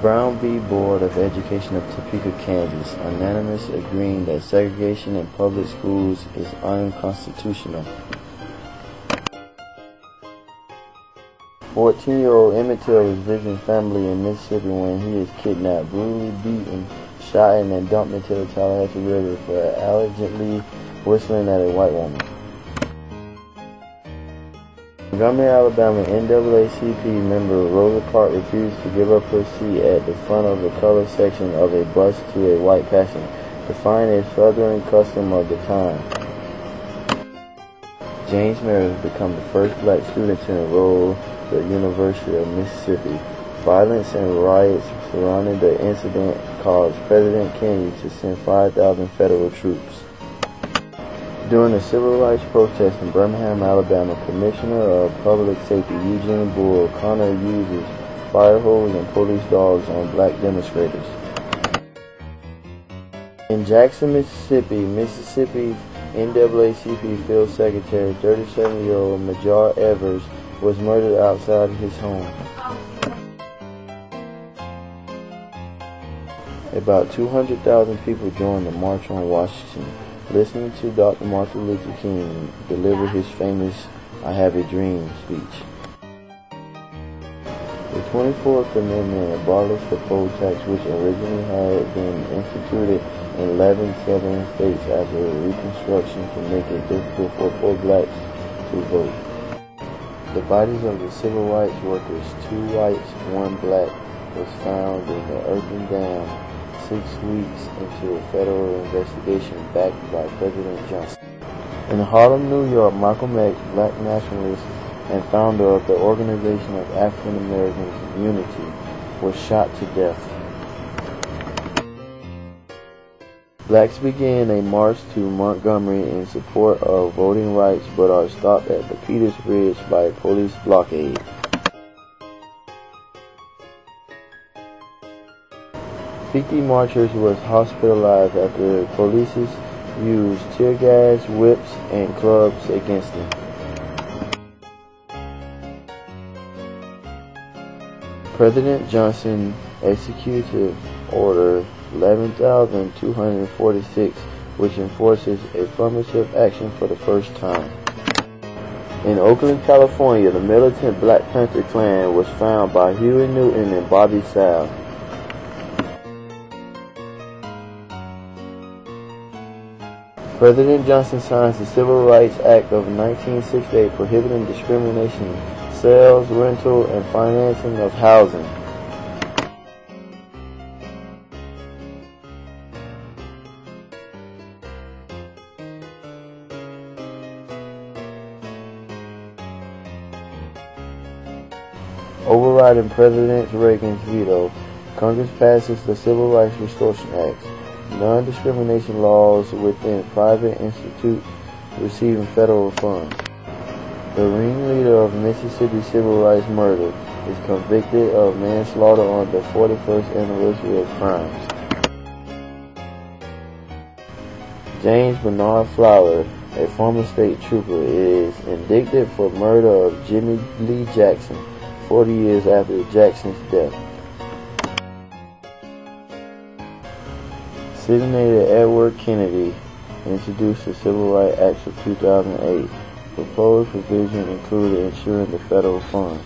Brown v. Board of Education of Topeka, Kansas, unanimous agreeing that segregation in public schools is unconstitutional. 14-year-old Emmett Till is visiting family in Mississippi when he is kidnapped, brutally beaten, shot, and then dumped into the Tallahatchie River for allegedly whistling at a white woman. Montgomery, Alabama NAACP member Rosa Parks refused to give up her seat at the front of the colored section of a bus to a white passenger, defying a Southern custom of the time. James Meredith became the first black student to enroll at the University of Mississippi. Violence and riots surrounding the incident caused President Kennedy to send 5,000 federal troops. During the civil rights protest in Birmingham, Alabama, Commissioner of Public Safety Eugene Bull Connor uses fire hose and police dogs on black demonstrators. In Jackson, Mississippi's NAACP Field Secretary, 37-year-old Major Evers, was murdered outside his home. About 200,000 people joined the March on Washington, listening to Dr. Martin Luther King deliver his famous "I Have a Dream" speech. The 24th Amendment abolished the poll tax, which originally had been instituted in 11 southern states after Reconstruction to make it difficult for poor blacks to vote. The bodies of the civil rights workers, 2 whites, 1 black, was found in the earthen dam 6 weeks into a federal investigation backed by President Johnson. In Harlem, New York, Malcolm X, black nationalist and founder of the Organization of African Americans Unity, was shot to death. Blacks began a march to Montgomery in support of voting rights but are stopped at the Peters Bridge by a police blockade. Fifty marchers was hospitalized after police used tear gas, whips, and clubs against them. President Johnson executed Order 11,246, which enforces affirmative action for the first time. In Oakland, California, the militant Black Panther Klan was founded by Huey Newton and Bobby Sale. President Johnson signs the Civil Rights Act of 1968 prohibiting discrimination, sales, rental, and financing of housing. Overriding President Reagan's veto, Congress passes the Civil Rights Restoration Act, non-discrimination laws within private institutes receiving federal funds. The ringleader of Mississippi civil rights murder is convicted of manslaughter on the 41st anniversary of crimes. James Bernard Flower, a former state trooper, is indicted for murder of Jimmy Lee Jackson 40 years after Jackson's death. Senator Edward Kennedy introduced the Civil Rights Act of 2008. Proposed provision included ensuring the federal funds.